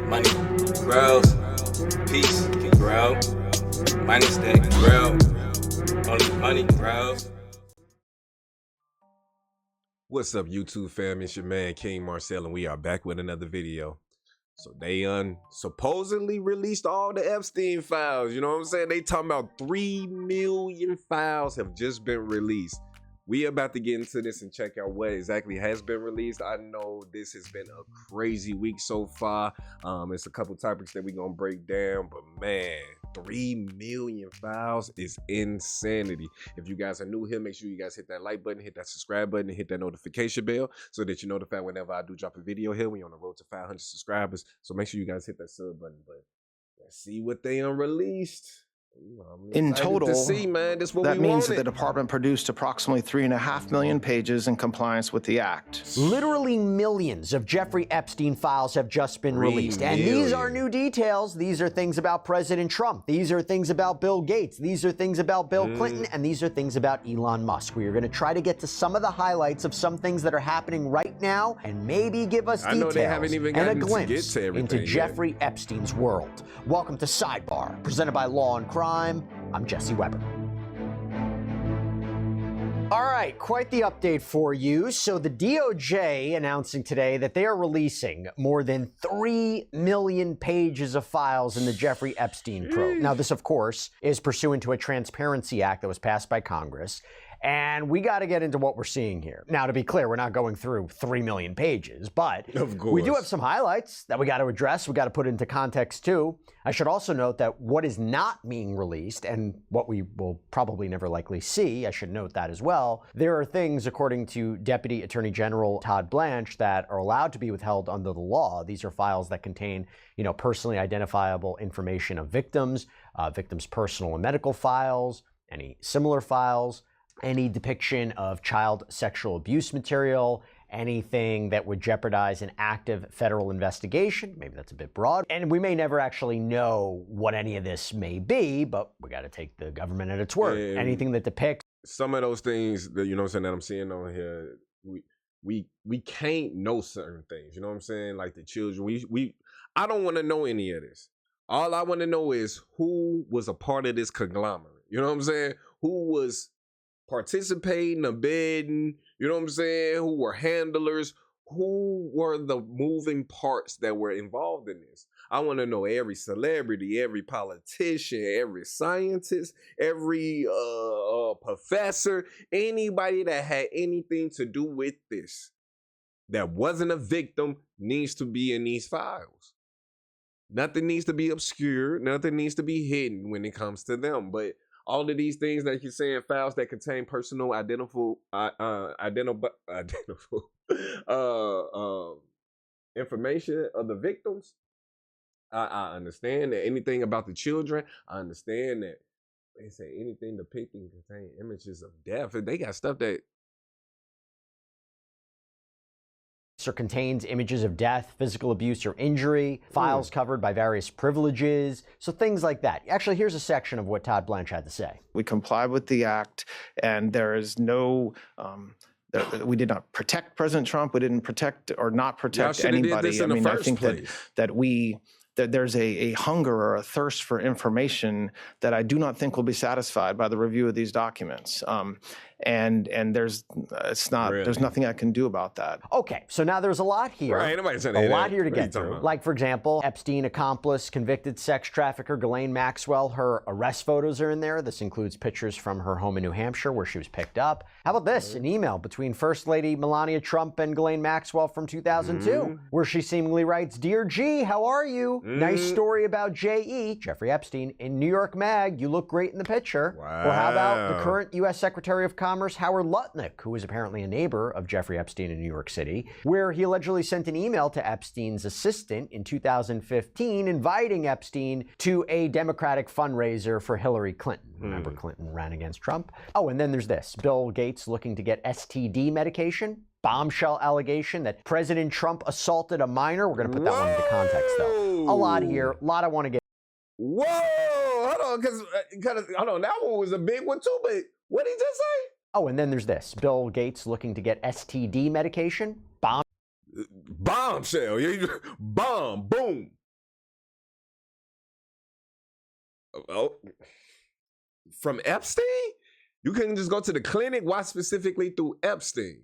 Money grows, peace can grow. Money stack can grow. Only money grows. What's up, YouTube fam? It's your man King Marcel, and we are back with another video. So they supposedly released all the Epstein files. You know what I'm saying? They talking about 3 million files have just been released. We about to get into this and check out what exactly has been released. I know this has been a crazy week so far. It's a couple topics that we're gonna break down, but man, 3 million files is insanity. If you guys are new here, make sure you guys hit that like button, hit that subscribe button, and hit that notification bell so that you're notified whenever I do drop a video here. We on the road to 500 subscribers, so make sure you guys hit that sub button. But let's see what they unreleased. In total, that means that the department produced approximately 3.5 million pages in compliance with the act. Literally millions of Jeffrey Epstein files have just been released. And these are new details. These are things about President Trump. These are things about Bill Gates. These are things about Bill Clinton. And these are things about Elon Musk. We are going to try to get to some of the highlights of some things that are happening right now and maybe give us details and a glimpse into Jeffrey Epstein's world. Welcome to Sidebar, presented by Law and Crime. I'm Jesse Weber. All right, quite the update for you. So the DOJ announcing today that they are releasing more than 3 million pages of files in the Jeffrey Epstein probe. Now, this, of course, is pursuant to a Transparency Act that was passed by Congress. And we got to get into what we're seeing here. Now, to be clear, we're not going through 3 million pages, but we do have some highlights that we got to address. We got to put into context, too. I should also note that what is not being released and what we will probably never likely see, I should note that as well, there are things, according to Deputy Attorney General Todd Blanche, that are allowed to be withheld under the law. These are files that contain, personally identifiable information of victims, victims' personal and medical files, any similar files, any depiction of child sexual abuse material, anything that would jeopardize an active federal investigation. Maybe that's a bit broad. And we may never actually know what any of this may be, but we got to take the government at its word. Anything that depicts some of those things that, that I'm seeing on here, we can't know certain things. You know what I'm saying? Like the children, I don't want to know any of this. All I want to know is who was a part of this conglomerate. You know what I'm saying? Who was participating, abetting, you know what I'm saying? Who were handlers? Who were the moving parts that were involved in this? I want to know every celebrity, every politician, every scientist, every professor, anybody that had anything to do with this that wasn't a victim needs to be in these files. Nothing needs to be obscured. Nothing needs to be hidden when it comes to them. But all of these things that you're saying, files that contain personal information of the victims, I understand that. Anything about the children, I understand that. They say anything depicting contain images of death. They got stuff that or contains images of death, physical abuse, or injury, files covered by various privileges, so things like that. Actually, here's a section of what Todd Blanche had to say. We complied with the act, and there is no, we did not protect President Trump. We didn't protect or not protect anybody. I mean, I think that there's a hunger or a thirst for information that I do not think will be satisfied by the review of these documents. And there's nothing I can do about that. Okay, so now there's a lot here. Right, a lot here to get through. Like, for example, Epstein accomplice, convicted sex trafficker Ghislaine Maxwell. Her arrest photos are in there. This includes pictures from her home in New Hampshire where she was picked up. How about this? An email between First Lady Melania Trump and Ghislaine Maxwell from 2002, where she seemingly writes, "Dear G, how are you? Nice story about J.E., Jeffrey Epstein, in New York Mag. You look great in the picture." Wow. Or how about the current U.S. Secretary of Commerce, Howard Lutnick, who is apparently a neighbor of Jeffrey Epstein in New York City, where he allegedly sent an email to Epstein's assistant in 2015 inviting Epstein to a Democratic fundraiser for Hillary Clinton. Remember, Clinton ran against Trump. Oh, and then there's this. Bill Gates looking to get STD medication. Bombshell allegation that President Trump assaulted a minor. We're going to put that one into context, though. A lot here. A lot I want to get. Whoa! Hold on, because hold on, that one was a big one, too, but what did he just say? Oh, and then there's this. Bill Gates looking to get STD medication. Bombshell. Bomb. Boom. From Epstein? You couldn't just go to the clinic? Why specifically through Epstein?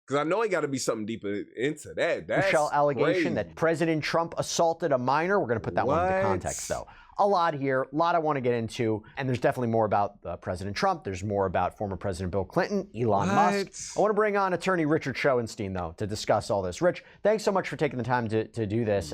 Because I know it got to be something deeper into that. That's Michelle allegation crazy. that President Trump assaulted a minor. We're going to put that one into context, though. A lot here, a lot I want to get into, and there's definitely more about President Trump. There's more about former President Bill Clinton, Elon Musk. I want to bring on attorney Richard Schoenstein, though, to discuss all this. Rich, thanks so much for taking the time to do this.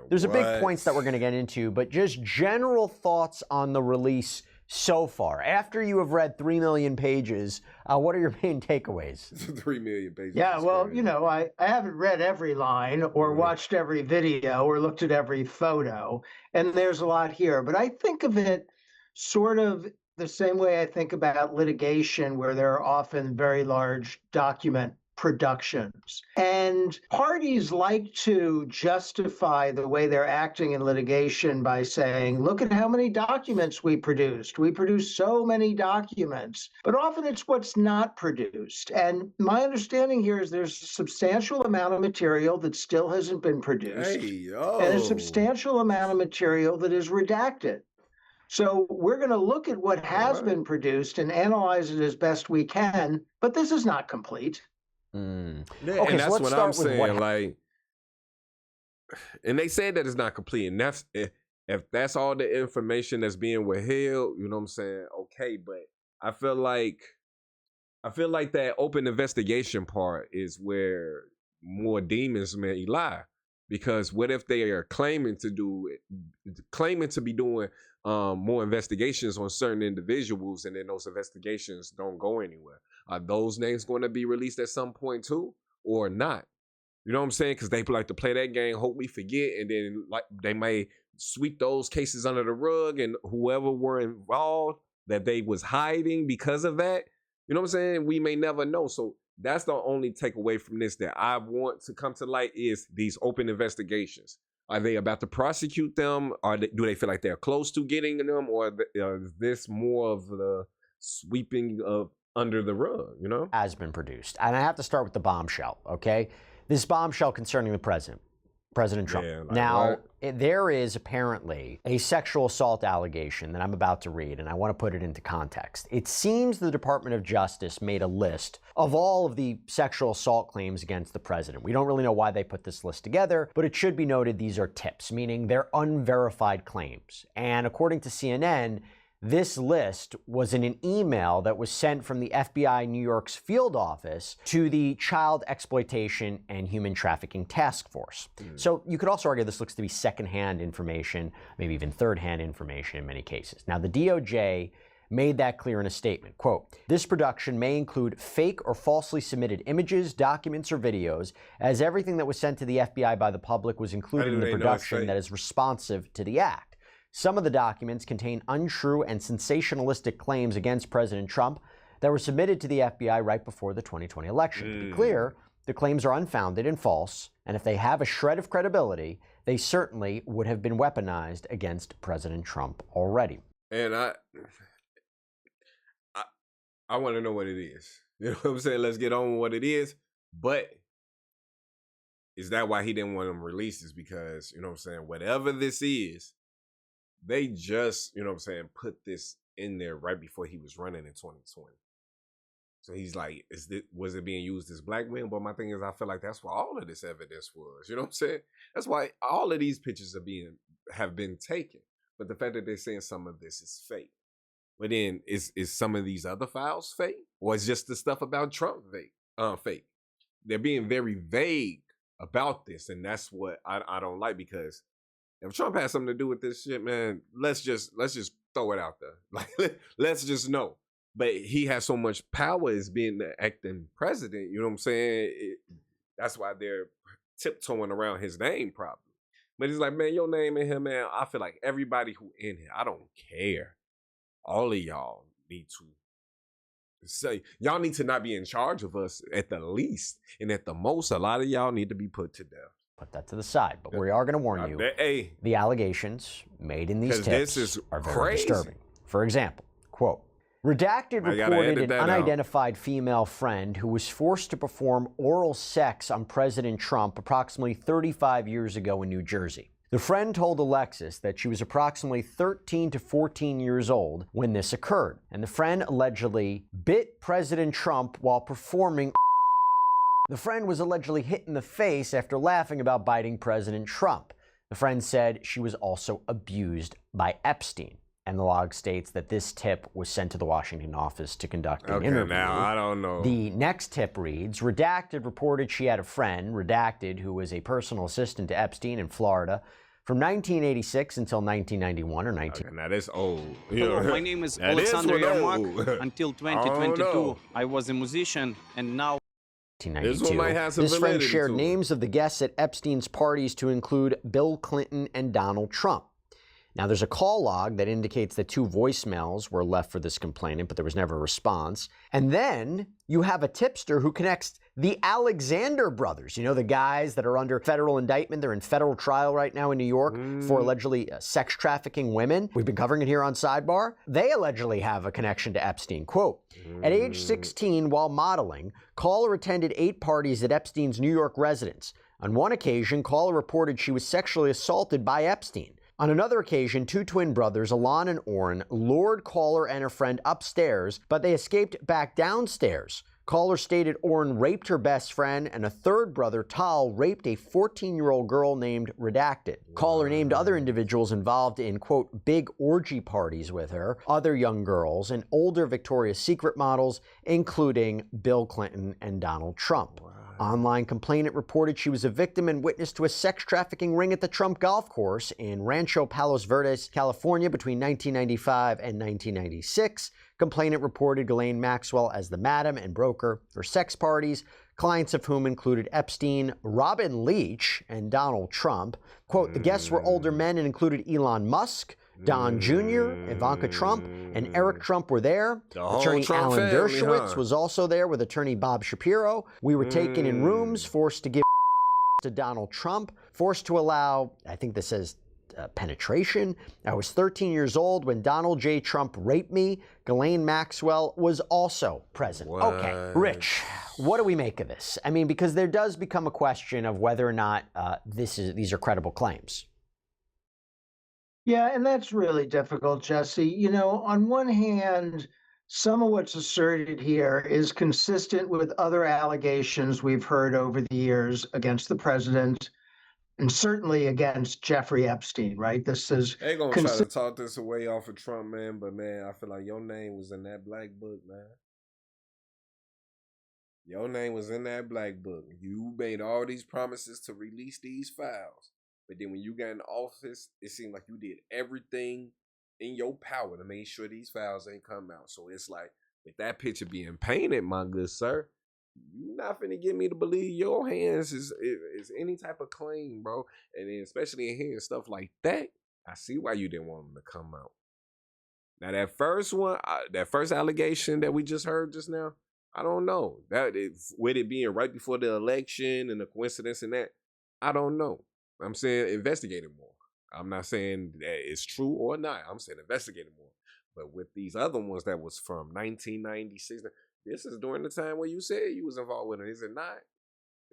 There's a big points that we're going to get into, but just general thoughts on the release so far. After you have read 3 million pages, what are your main takeaways? 3 million pages. Yeah, well, you know, I haven't read every line or watched every video or looked at every photo, and there's a lot here. But I think of it sort of the same way I think about litigation, where there are often very large document productions. And parties like to justify the way they're acting in litigation by saying, look at how many documents we produced. We produced so many documents. But often it's what's not produced. And my understanding here is there's a substantial amount of material that still hasn't been produced. And a substantial amount of material that is redacted. So we're going to look at what has been produced and analyze it as best we can. But this is not complete. Yeah, okay, and that's what I'm saying. Like, and they said that it's not complete, and that's if that's all the information that's being withheld, you know what I'm saying? Okay, but I feel like that open investigation part is where more demons may lie, because what if they are claiming to be doing more investigations on certain individuals, and then those investigations don't go anywhere? Are those names going to be released at some point too, or not? You know what I'm saying? Because they like to play that game, hope we forget, and then like they may sweep those cases under the rug, and whoever were involved that they was hiding because of that, you know what I'm saying? We may never know. So that's the only takeaway from this that I want to come to light is these open investigations. Are they about to prosecute them? Do they feel like they're close to getting them, or is this more of the sweeping of under the rug, you know? Has been produced. And I have to start with the bombshell, okay? This bombshell concerning the President Trump. Yeah, like now, there is apparently a sexual assault allegation that I'm about to read, and I want to put it into context. It seems the Department of Justice made a list of all of the sexual assault claims against the president. We don't really know why they put this list together, but it should be noted these are tips, meaning they're unverified claims. And according to CNN, this list was in an email that was sent from the FBI New York's field office to the Child Exploitation and Human Trafficking Task Force. So you could also argue this looks to be secondhand information, maybe even third-hand information in many cases. Now, the DOJ made that clear in a statement. Quote, "This production may include fake or falsely submitted images, documents, or videos, as everything that was sent to the FBI by the public was included in the production that is responsive to the act. Some of the documents contain untrue and sensationalistic claims against President Trump that were submitted to the FBI right before the 2020 election. To be clear, the claims are unfounded and false, and if they have a shred of credibility, they certainly would have been weaponized against President Trump already." And I want to know what it is. You know what I'm saying? Let's get on with what it is. But is that why he didn't want them released? Is because, you know what I'm saying, whatever this is, they just, you know what I'm saying, put this in there right before he was running in 2020. So he's like, was it being used as blackmail? But my thing is, I feel like that's what all of this evidence was. You know what I'm saying? That's why all of these pictures have been taken. But the fact that they're saying some of this is fake. But then is some of these other files fake? Or is just the stuff about Trump fake? They're being very vague about this, and that's what I don't like, because if Trump has something to do with this shit, man, let's just throw it out there. Like, let's just know. But he has so much power as being the acting president, you know what I'm saying? That's why they're tiptoeing around his name, probably. But it's like, man, your name in here, man, I feel like everybody who in here, I don't care. All of y'all need to say, y'all need to not be in charge of us at the least. And at the most, a lot of y'all need to be put to death. Put that to the side, but we are going to warn you, the allegations made in these tips are very disturbing. For example, quote, "Redacted reported an unidentified female friend who was forced to perform oral sex on President Trump approximately 35 years ago in New Jersey. The friend told Alexis that she was approximately 13 to 14 years old when this occurred, and the friend allegedly bit President Trump while performing. The friend was allegedly hit in the face after laughing about biting President Trump. The friend said she was also abused by Epstein. And the log states that this tip was sent to the Washington office to conduct an interview. Now, I don't know. The next tip reads, Redacted reported she had a friend, Redacted, who was a personal assistant to Epstein in Florida from 1986 until 1991 or 19... Now, that's old. Hello, my name is Alexander Yermak. Until 2022, I was a musician, and now... 1992. This friend shared names of the guests at Epstein's parties to include Bill Clinton and Donald Trump. Now, there's a call log that indicates that 2 voicemails were left for this complainant, but there was never a response. And then you have a tipster who connects the Alexander brothers, you know, the guys that are under federal indictment. They're in federal trial right now in New York for allegedly sex trafficking women. We've been covering it here on Sidebar. They allegedly have a connection to Epstein. Quote, at age 16, while modeling, caller attended 8 parties at Epstein's New York residence. On one occasion, caller reported she was sexually assaulted by Epstein. On another occasion, 2 twin brothers, Alon and Orrin, lured caller and her friend upstairs, but they escaped back downstairs. Caller stated Orrin raped her best friend, and a third brother, Tal, raped a 14-year-old girl named Redacted. Caller named other individuals involved in, quote, big orgy parties with her, other young girls, and older Victoria's Secret models, including Bill Clinton and Donald Trump. Online complainant reported she was a victim and witness to a sex trafficking ring at the Trump golf course in Rancho Palos Verdes, California between 1995 and 1996. Complainant reported Ghislaine Maxwell as the madam and broker for sex parties, clients of whom included Epstein, Robin Leach, and Donald Trump. Quote, the guests were older men and included Elon Musk, Don Jr., Ivanka Trump, and Eric Trump were there. Attorney Alan Dershowitz was also there with attorney Bob Shapiro. We were taken in rooms, forced to give to Donald Trump, forced to allow, I think this says, penetration. I was 13 years old when Donald J. Trump raped me. Ghislaine Maxwell was also present. What? Okay, Rich, what do we make of this? I mean, because there does become a question of whether or not these are credible claims. Yeah, and that's really difficult, Jesse. You know, on one hand, some of what's asserted here is consistent with other allegations we've heard over the years against the president, and certainly against Jeffrey Epstein, right? This is they gonna try to talk this away off of Trump, man, but man, I feel like your name was in that black book, man. Your name was in that black book. You made all these promises to release these files. But then when you got in office, it seemed like you did everything in your power to make sure these files ain't come out. So it's like, with that picture being painted, my good sir, you're not finna get me to believe your hands is any type of claim, bro. And then especially in hearing stuff like that, I see why you didn't want them to come out. Now that first one, that first allegation that we just heard just now, I don't know. With it being right before the election and the coincidence in that, I don't know. I'm saying investigate it more. I'm not saying that it's true or not. I'm saying investigate it more. But with these other ones that was from 1996, this is during the time where you said you was involved with it. Is it not?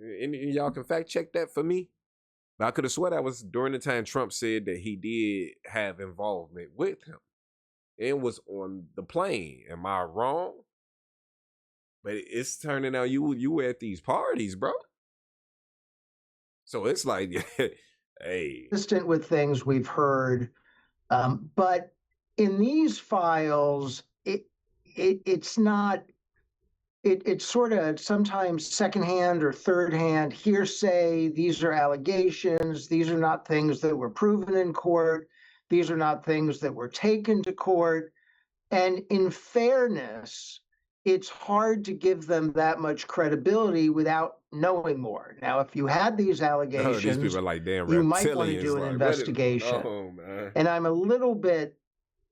Any y'all can fact check that for me? But I could have sworn that was during the time Trump said that he did have involvement with him. It was on the plane. Am I wrong? But it's turning out you were at these parties, bro. So it's like, hey. Consistent with things we've heard. But in these files, it's not, it's sort of sometimes secondhand or thirdhand hearsay. These are allegations. These are not things that were proven in court. These are not things that were taken to court. And in fairness, it's hard to give them that much credibility without knowing more. Now, if you had these allegations, these people are like, damn, you might want to do an investigation. And I'm a little bit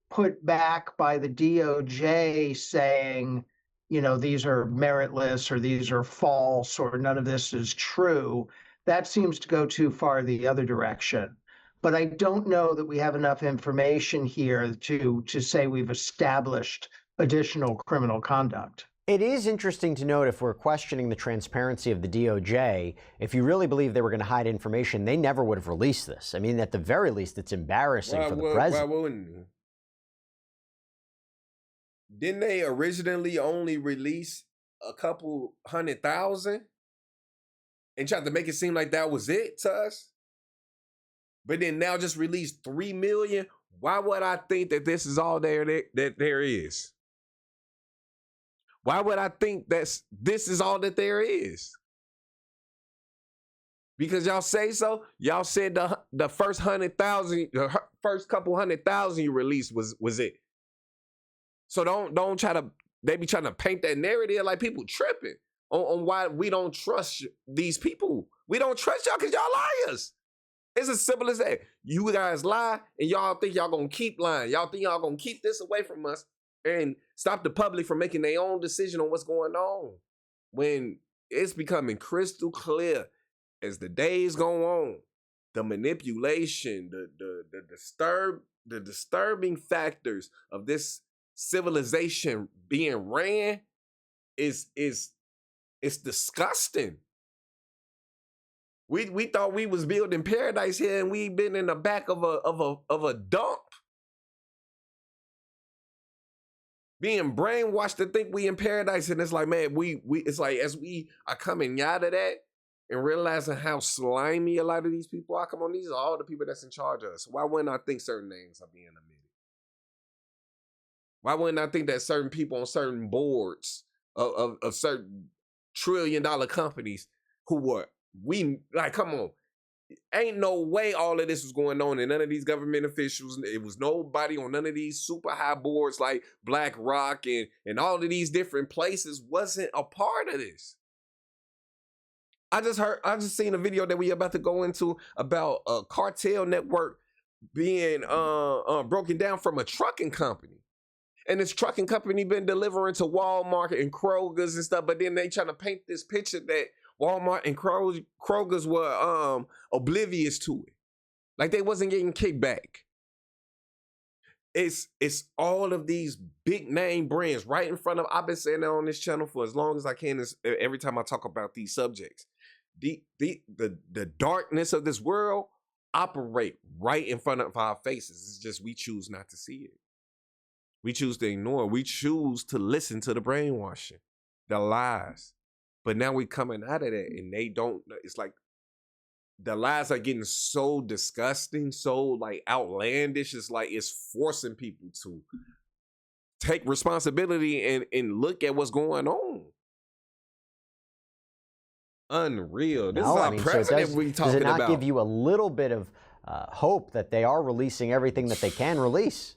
put back by the DOJ saying, you know, these are meritless or these are false or none of this is true. That seems to go too far the other direction. But I don't know that we have enough information here to say we've established additional criminal conduct. It is interesting to note, if we're questioning the transparency of the DOJ, if you really believe they were going to hide information, they never would have released this. I mean, at the very least, it's embarrassing for the president. Why wouldn't? Didn't they originally only release a couple 100,000 and tried to make it seem like that was it to us? But then now just release 3 million? Why would I think that this is all that there is? Why would I think this is all that there is? Because y'all say so? Y'all said the first 100,000, the first couple 100,000 you released was it. So don't try to, they be trying to paint that narrative like people tripping on why we don't trust these people. We don't trust y'all because y'all liars. It's as simple as that. You guys lie and y'all think y'all gonna keep lying. Y'all think y'all gonna keep this away from us and stop the public from making their own decision on what's going on. When it's becoming crystal clear as the days go on, the manipulation, the disturbing factors of this civilization being ran is disgusting. We thought we was building paradise here, and we've been in the back of a dump, being brainwashed to think we in paradise. And it's like, man, it's like, as we are coming out of that and realizing how slimy a lot of these people are, come on, these are all the people that's in charge of us. Why wouldn't I think certain names are being omitted? Why wouldn't I think that certain people on certain boards of certain trillion-dollar companies who were, come on, ain't no way all of this was going on, and none of these government officials, it was nobody on none of these super high boards like BlackRock and all of these different places wasn't a part of this. I just seen a video that we about to go into about a cartel network being broken down from a trucking company. And this trucking company been delivering to Walmart and Kroger's and stuff, but then they trying to paint this picture that Walmart and Kroger's were oblivious to it. Like they wasn't getting kickback. It's all of these big name brands right in front of, I've been saying that on this channel for as long as I can, every time I talk about these subjects. The darkness of this world operate right in front of our faces. It's just we choose not to see it. We choose to ignore. We choose to listen to the brainwashing, the lies. But now we coming out of that and they don't, it's like the lies are getting so disgusting, so like outlandish. It's like it's forcing people to take responsibility and look at what's going on. Unreal. This is our president we talking about. Does it not give you a little bit of hope that they are releasing everything that they can release?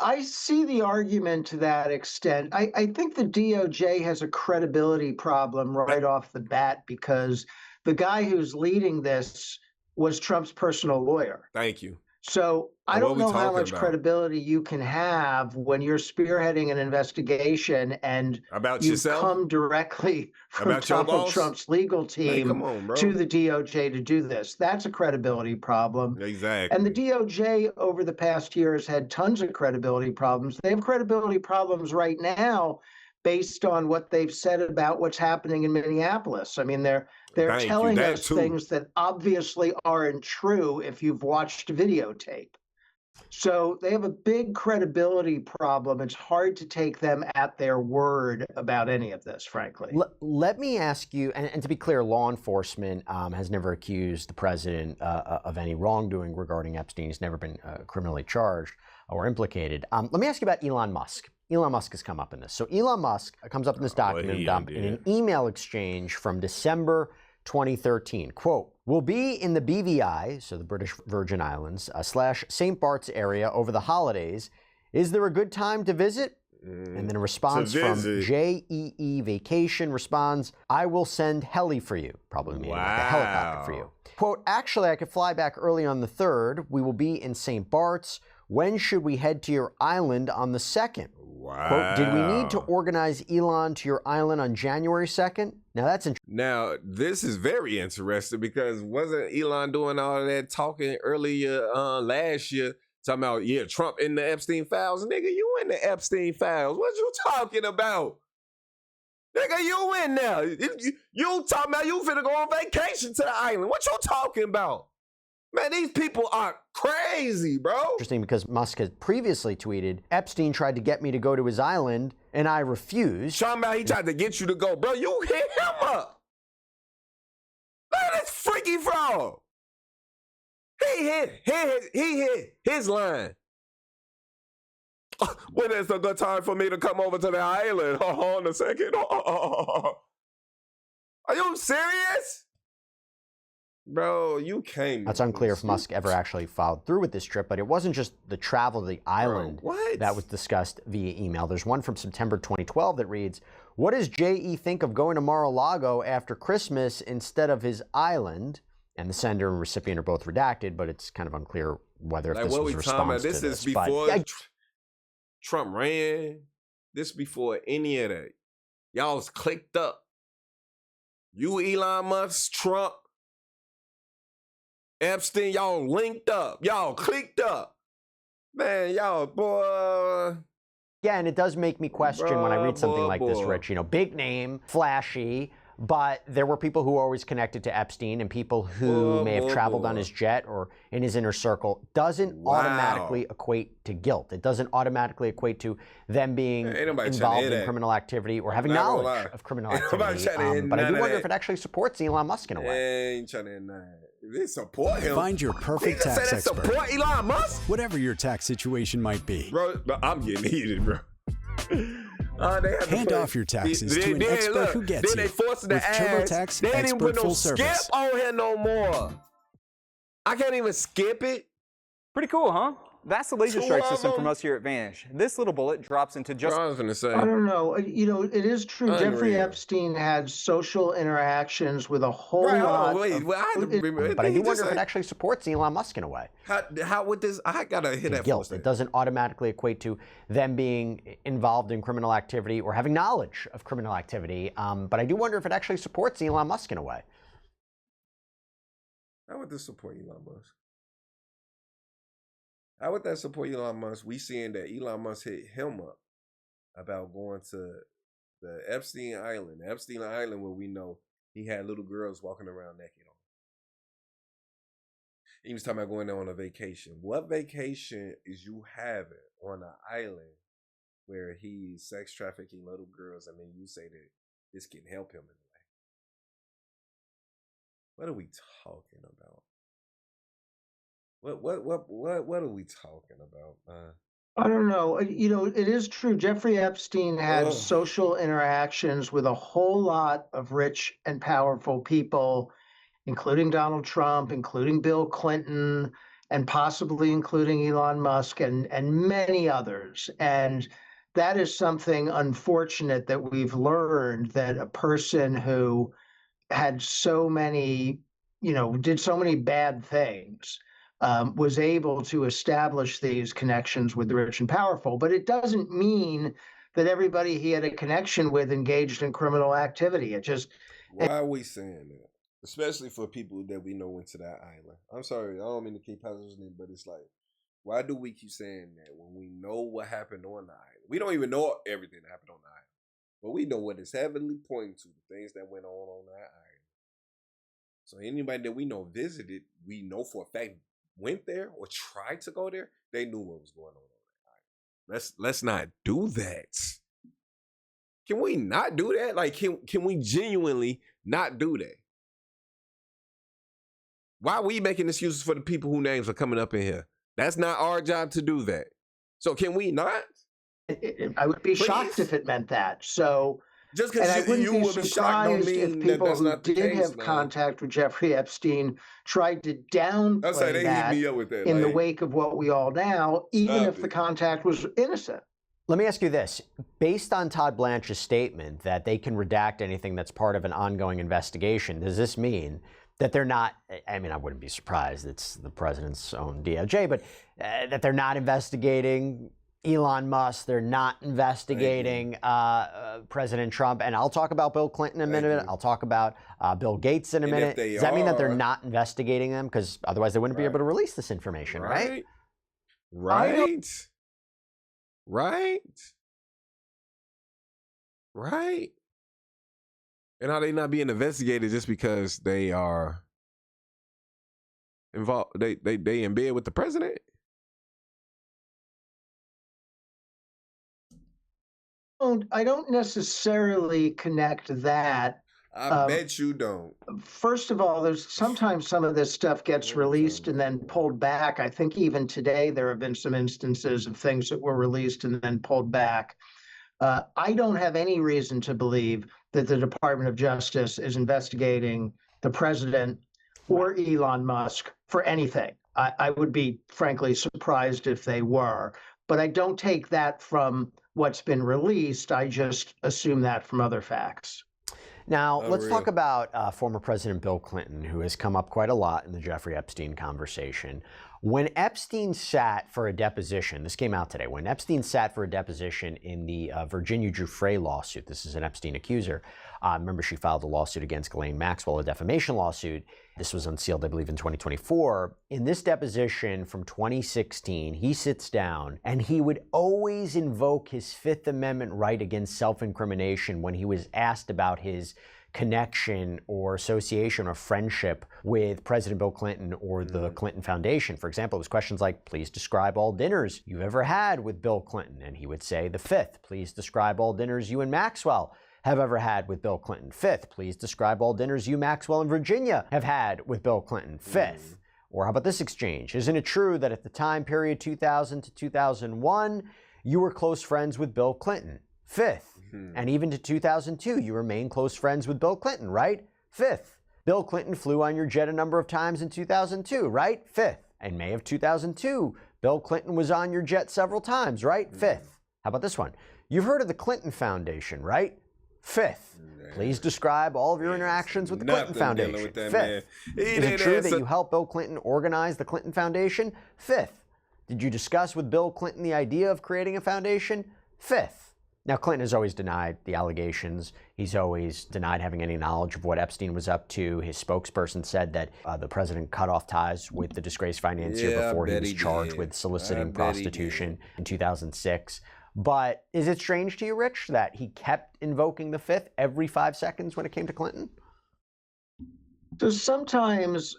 I see the argument to that extent. I think the DOJ has a credibility problem right off the bat because the guy who's leading this was Trump's personal lawyer. Thank you. So I don't know how much credibility you can have when you're spearheading an investigation and you come directly from Donald Trump's legal team to the DOJ to do this. That's a credibility problem. Exactly. And the DOJ over the past years had tons of credibility problems. They have credibility problems right now based on what they've said about what's happening in Minneapolis. I mean, they're telling us things that obviously aren't true if you've watched videotape. So they have a big credibility problem. It's hard to take them at their word about any of this, frankly. Let me ask you, and to be clear, law enforcement has never accused the president of any wrongdoing regarding Epstein. He's never been criminally charged or implicated. Let me ask you about Elon Musk. Elon Musk has come up in this. So Elon Musk comes up in this document dump in an email exchange from December 2013. Quote, "We'll be in the BVI," so the British Virgin Islands, / St. Bart's area over the holidays. Is there a good time to visit? And then a response from JEE Vacation responds, "I will send heli for you." Probably meaning like a helicopter for you. Quote, "Actually, I could fly back early on the 3rd. We will be in St. Bart's. When should we head to your island on the 2nd? Wow. Quote, "Did we need to organize Elon to your island on January 2nd? Now that's interesting. Now, this is very interesting because wasn't Elon doing all of that talking earlier last year, talking about, Trump in the Epstein files? Nigga, you in the Epstein files. What you talking about? Nigga, you in there. You talking about you finna go on vacation to the island. What you talking about? Man, these people are crazy, bro. Interesting because Musk had previously tweeted, Epstein tried to get me to go to his island, and I refused. Talking about he tried to get you to go. Bro, you hit him up. Look at this freaky fraud. He hit his line. When is a good time for me to come over to the island? Hold on a second. Are you serious? Bro, you came. That's unclear if Musk ever actually followed through with this trip, but it wasn't just the travel to the island that was discussed via email. There's one from September 2012 that reads, what does J.E. think of going to Mar-a-Lago after Christmas instead of his island? And the sender and recipient are both redacted, but it's kind of unclear whether if this was a response to this. This is before Trump ran. This before any of that. Y'all was clicked up. You, Elon Musk, Trump, Epstein, y'all linked up. Y'all clicked up. Man, y'all, boy. Yeah, and it does make me question when I read something like this, Rich. You know, big name, flashy, but there were people who were always connected to Epstein and people who may have traveled on his jet or in his inner circle. Doesn't automatically equate to guilt. It doesn't automatically equate to them being involved in criminal activity or having knowledge of criminal activity. But I do wonder if it actually supports Elon Musk in a way. They support him. Find your perfect tax expert. Support Elon Musk? Whatever your tax situation might be. Bro, I'm getting heated, bro. Hand off your taxes to an expert who gets you. Then they forced with TurboTax they didn't even Expert put no Full skip Service. on here no more. I can't even skip it. Pretty cool, huh? That's the laser strike system from us here at Vanish. This little bullet drops into just... I was gonna say. I don't know. You know, it is true. Jeffrey Epstein had social interactions with a whole lot. But I do wonder if it actually supports Elon Musk in a way. How would this? I gotta hit that guilt. It doesn't automatically equate to them being involved in criminal activity or having knowledge of criminal activity. But I do wonder if it actually supports Elon Musk in a way. How would this support Elon Musk? How would that support Elon Musk? We seeing that Elon Musk hit him up about going to the Epstein Island. The Epstein Island where we know he had little girls walking around naked on. He was talking about going there on a vacation. What vacation is you having on an island where he's sex trafficking little girls and then you say that this can help him in a way? What are we talking about? What are we talking about, man? I don't know. You know, it is true. Jeffrey Epstein had social interactions with a whole lot of rich and powerful people, including Donald Trump, including Bill Clinton, and possibly including Elon Musk and many others. And that is something unfortunate that we've learned, that a person who had so many, you know, did so many bad things, was able to establish these connections with the rich and powerful. But it doesn't mean that everybody he had a connection with engaged in criminal activity. It just... Why are we saying that? Especially for people that we know went to that island. I'm sorry, I don't mean to keep positioning, but it's like, why do we keep saying that when we know what happened on the island? We don't even know everything that happened on the island, but we know what it's heavily pointing to, the things that went on that island. So anybody that we know visited, we know for a fact went there or tried to go there, they knew what was going on that island. Let's not do that. Can we not do that? Like, can we genuinely not do that? Why are we making excuses for the people whose names are coming up in here? That's not our job to do that. So can we not? I would be shocked if it meant that. So, just because you would be shocked don't mean that that's not the case. People who did have contact with Jeffrey Epstein tried to downplay that in the wake of what we all know, even if the contact was innocent. Let me ask you this. Based on Todd Blanche's statement that they can redact anything that's part of an ongoing investigation, does this mean that they're not, I mean, I wouldn't be surprised, it's the president's own DOJ, but that they're not investigating Elon Musk, they're not investigating President Trump, and I'll talk about Bill Clinton in a minute, I'll talk about Bill Gates in a minute. Does that mean that they're not investigating them? Because otherwise they wouldn't be able to release this information, right? Right. And are they not being investigated just because they are involved? They in bed with the president? I don't necessarily connect that. I bet you don't. First of all, there's sometimes some of this stuff gets released and then pulled back. I think even today there have been some instances of things that were released and then pulled back. I don't have any reason to believe that the Department of Justice is investigating the president or Elon Musk for anything. I would be frankly surprised if they were, but I don't take that from what's been released. I just assume that from other facts. Now, let's talk about former President Bill Clinton, who has come up quite a lot in the Jeffrey Epstein conversation. When Epstein sat for a deposition, this came out today, when Epstein sat for a deposition in the Virginia Giuffre lawsuit, this is an Epstein accuser. Remember, she filed a lawsuit against Ghislaine Maxwell, a defamation lawsuit. This was unsealed, I believe, in 2024. In this deposition from 2016, he sits down and he would always invoke his Fifth Amendment right against self-incrimination when he was asked about his connection or association or friendship with President Bill Clinton or the Clinton Foundation. For example, it was questions like, please describe all dinners you've ever had with Bill Clinton. And he would say, the fifth, please describe all dinners you and Maxwell have ever had with Bill Clinton. Fifth, please describe all dinners you, Maxwell, and Virginia have had with Bill Clinton. Fifth. Or how about this exchange? Isn't it true that at the time period 2000 to 2001, you were close friends with Bill Clinton? Fifth. And even to 2002, you remain close friends with Bill Clinton, right? Fifth. Bill Clinton flew on your jet a number of times in 2002, right? Fifth. In May of 2002, Bill Clinton was on your jet several times, right? Fifth. How about this one? You've heard of the Clinton Foundation, right? Fifth. Please describe all of your interactions with the Clinton Foundation. Fifth. Is it true that you helped Bill Clinton organize the Clinton Foundation? Fifth. Did you discuss with Bill Clinton the idea of creating a foundation? Fifth. Now, Clinton has always denied the allegations. He's always denied having any knowledge of what Epstein was up to. His spokesperson said that the president cut off ties with the disgraced financier before he was charged with soliciting prostitution in 2006. But is it strange to you, Rich, that he kept invoking the fifth every 5 seconds when it came to Clinton? So sometimes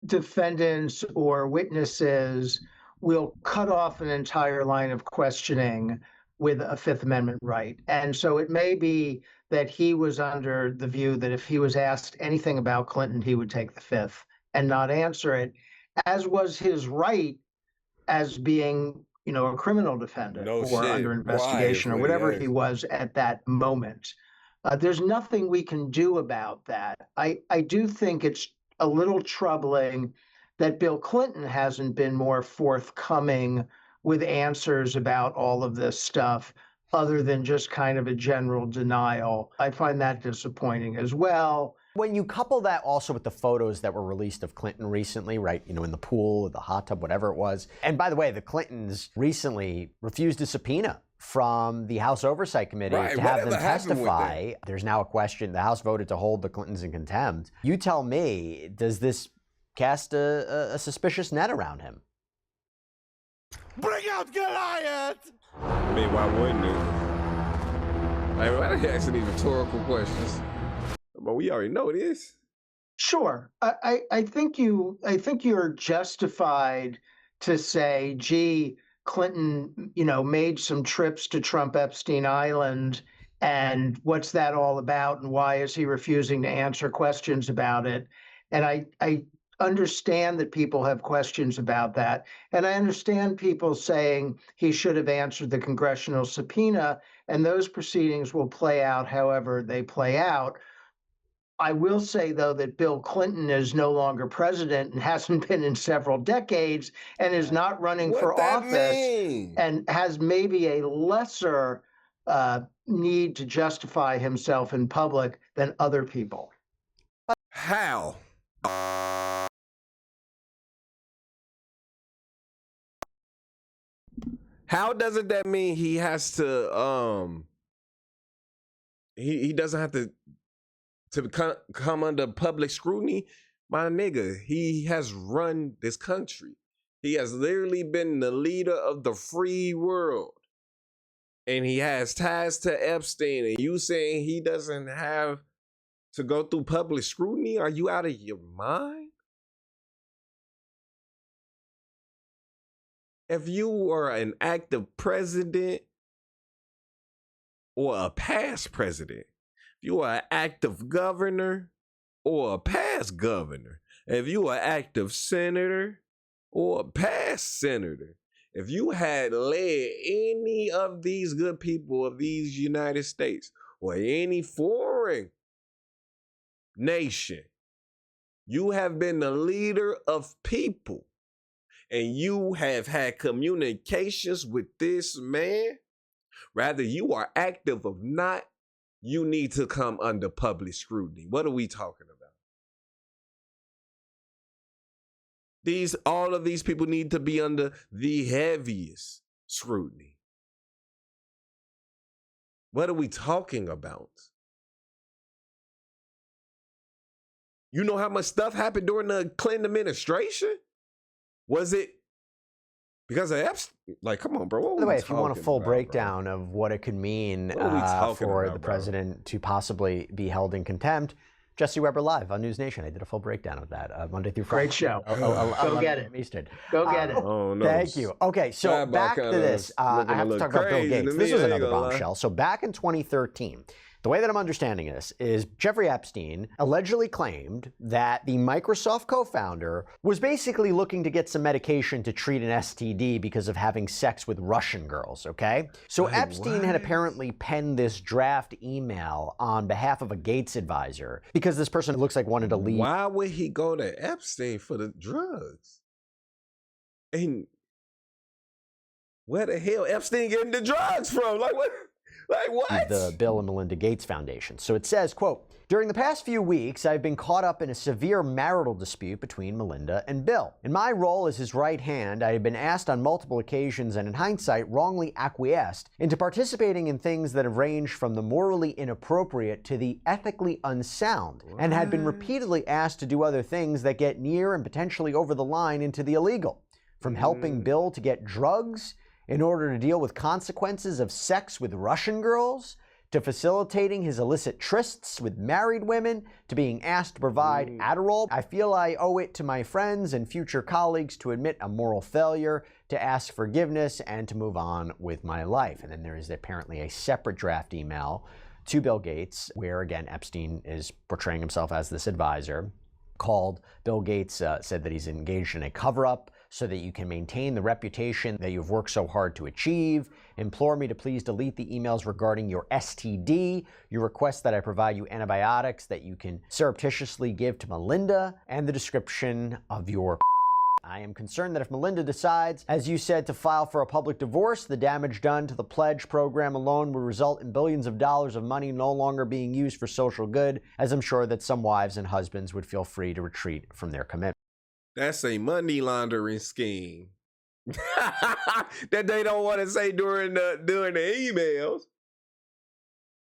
defendants or witnesses will cut off an entire line of questioning with a Fifth Amendment right. And so it may be that he was under the view that if he was asked anything about Clinton, he would take the fifth and not answer it, as was his right as being, a criminal defendant under investigation or whatever he was at that moment. There's nothing we can do about that. I do think it's a little troubling that Bill Clinton hasn't been more forthcoming with answers about all of this stuff, other than just kind of a general denial. I find that disappointing as well. When you couple that also with the photos that were released of Clinton recently, right, in the pool, the hot tub, whatever it was. And by the way, the Clintons recently refused a subpoena from the House Oversight Committee to have them testify. There's now a question. The House voted to hold the Clintons in contempt. You tell me, does this cast a suspicious net around him? Bring out Goliath! I mean, why wouldn't it? Why are they asking these rhetorical questions? But we already know this. Sure. I think you're justified to say, gee, Clinton, made some trips to Trump Epstein Island, and what's that all about, and why is he refusing to answer questions about it? And I understand that people have questions about that. And I understand people saying he should have answered the congressional subpoena, and those proceedings will play out however they play out. I will say, though, that Bill Clinton is no longer president and hasn't been in several decades and is not running for office and has maybe a lesser need to justify himself in public than other people. How? How doesn't that mean he has to he doesn't have to come under public scrutiny? My nigga, he has run this country. He has literally been the leader of the free world. And he has ties to Epstein, and you saying he doesn't have to go through public scrutiny? Are you out of your mind? If you were an active president or a past president, if you are an active governor or a past governor, if you are an active senator or a past senator, if you had led any of these good people of these United States or any foreign nation, you have been the leader of people and you have had communications with this man, rather you are active or not, you need to come under public scrutiny. What are we talking about? All of these people need to be under the heaviest scrutiny. What are we talking about? You know how much stuff happened during the Clinton administration? Was it because of Epstein? Like, come on, bro. By the way, if you want a full breakdown of what it could mean for the president to possibly be held in contempt, Jesse Weber Live on News Nation. I did a full breakdown of that Monday through Friday. Great show. Go get it. Eastern. Go get it. Oh, no. Thank you. Okay, so back to this. I have to talk about Bill Gates. This was another bombshell. So back in 2013, the way that I'm understanding this is Jeffrey Epstein allegedly claimed that the Microsoft co-founder was basically looking to get some medication to treat an STD because of having sex with Russian girls, okay? So Epstein had apparently penned this draft email on behalf of a Gates advisor because this person looks like wanted to leave. Why would he go to Epstein for the drugs? And where the hell Epstein getting the drugs from? Like what? Like what? The Bill and Melinda Gates Foundation. So it says, quote, during the past few weeks, I've been caught up in a severe marital dispute between Melinda and Bill. In my role as his right hand, I have been asked on multiple occasions and in hindsight wrongly acquiesced into participating in things that have ranged from the morally inappropriate to the ethically unsound, and had been repeatedly asked to do other things that get near and potentially over the line into the illegal. From helping Bill to get drugs in order to deal with consequences of sex with Russian girls, to facilitating his illicit trysts with married women, to being asked to provide Adderall. I feel I owe it to my friends and future colleagues to admit a moral failure, to ask forgiveness, and to move on with my life. And then there is apparently a separate draft email to Bill Gates, where again, Epstein is portraying himself as this advisor, called Bill Gates said that he's engaged in a cover-up so that you can maintain the reputation that you've worked so hard to achieve. Implore me to please delete the emails regarding your STD. You request that I provide you antibiotics that you can surreptitiously give to Melinda, and the description of your I am concerned that if Melinda decides, as you said, to file for a public divorce, the damage done to the pledge program alone would result in billions of dollars of money no longer being used for social good, as I'm sure that some wives and husbands would feel free to retreat from their commitment. That's a money laundering scheme that they don't want to say during the emails.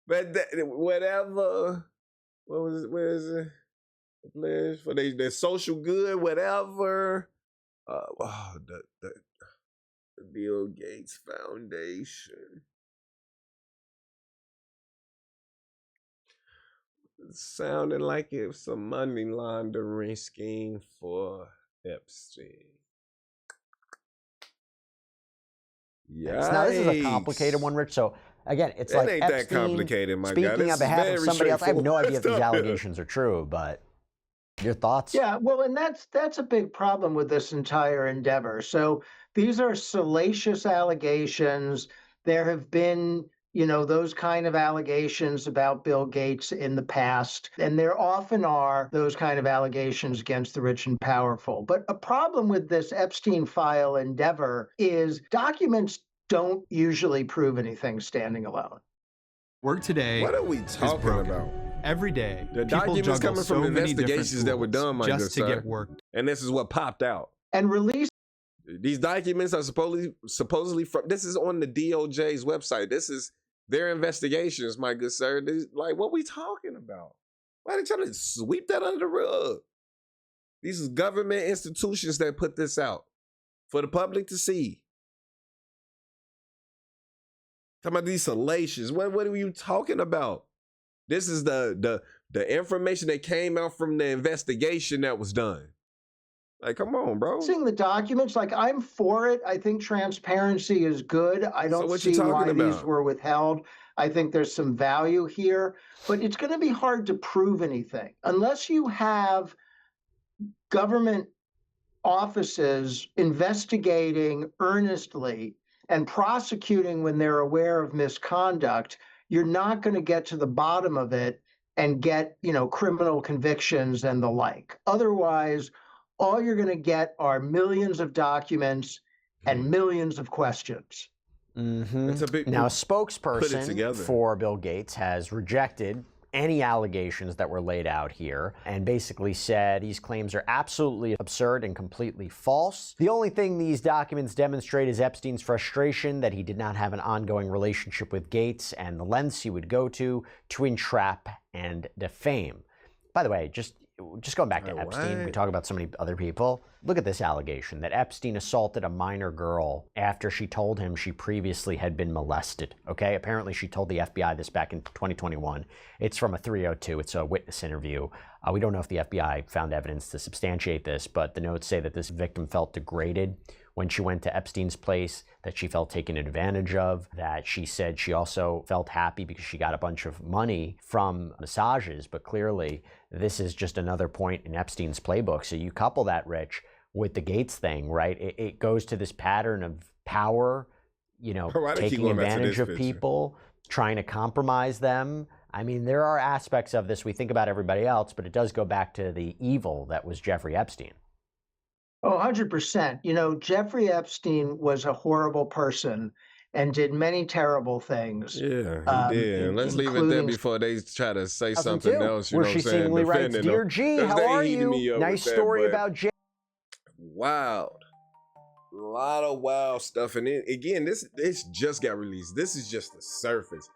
But whatever, what is it? The pledge for their social good, whatever. The Bill Gates Foundation. Sounding like it was a money laundering scheme for Epstein. Now, this is a complicated one, Rich. So, again, it's like ain't Epstein that complicated, my guy. speaking on behalf of somebody else. I have no idea if these allegations are true, but your thoughts? Yeah, well, and that's a big problem with this entire endeavor. So these are salacious allegations. There have been, those kind of allegations about Bill Gates in the past, and there often are those kind of allegations against the rich and powerful. But a problem with this Epstein file endeavor is documents don't usually prove anything standing alone. Work today. What are we talking about? Every day, the documents coming from investigations that were done, my just good to sir. get work. And this is what popped out. And released. These documents are supposedly from. This is on the DOJ's website. This is their investigations, my good sir. Like, what we talking about? Why are they trying to sweep that under the rug? These is government institutions that put this out for the public to see. Talking about these salacious. What are you talking about? This is the the information that came out from the investigation that was done. Like, come on, bro. Seeing the documents, like, I'm for it. I think transparency is good. I don't see why these were withheld. I think there's some value here, but it's going to be hard to prove anything unless you have government offices investigating earnestly and prosecuting when they're aware of misconduct. You're not going to get to the bottom of it and get, criminal convictions and the like. Otherwise, all you're going to get are millions of documents and millions of questions. Mm-hmm. Now, a spokesperson for Bill Gates has rejected any allegations that were laid out here and basically said these claims are absolutely absurd and completely false. The only thing these documents demonstrate is Epstein's frustration that he did not have an ongoing relationship with Gates and the lengths he would go to entrap and defame. By the way, just going back to Epstein, we talk about so many other people. Look at this allegation that Epstein assaulted a minor girl after she told him she previously had been molested. Okay, apparently she told the FBI this back in 2021. It's from a 302. It's a witness interview. We don't know if the FBI found evidence to substantiate this, but the notes say that this victim felt degraded when she went to Epstein's place, that she felt taken advantage of, that she said she also felt happy because she got a bunch of money from massages, but clearly this is just another point in Epstein's playbook. So you couple that, Rich, with the Gates thing, right? It goes to this pattern of power, taking advantage of people, trying to compromise them. I mean, there are aspects of this we think about everybody else, but it does go back to the evil that was Jeffrey Epstein. Oh, 100%. Jeffrey Epstein was a horrible person and did many terrible things. Yeah, he did. Let's leave it there before they try to say something else. Where she seemingly writes, "Dear G, how are you? Nice story about J." Wild. A lot of wild stuff. And again, this just got released. This is just the surface.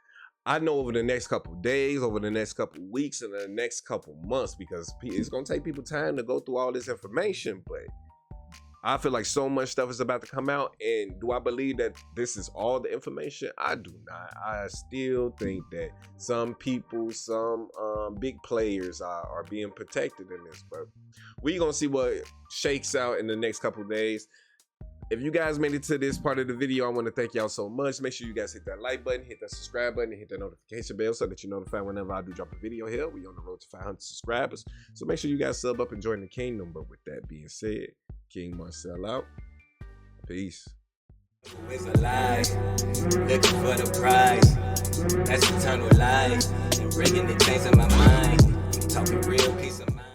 I know over the next couple of days, over the next couple of weeks, and the next couple of months, because it's going to take people time to go through all this information, but I feel like so much stuff is about to come out. And do I believe that this is all the information? I do not. I still think that some people, some big players are being protected in this. But we're going to see what shakes out in the next couple of days. If you guys made it to this part of the video, I want to thank y'all so much. Make sure you guys hit that like button, hit that subscribe button, and hit that notification bell so that you're notified whenever I do drop a video here. We on the road to 500 subscribers. So make sure you guys sub up and join the kingdom. But with that being said, King Marcel out. Peace. Always alive, looking for the prize. That's eternal life. And bringing the things in my mind. Talking real peace of mind.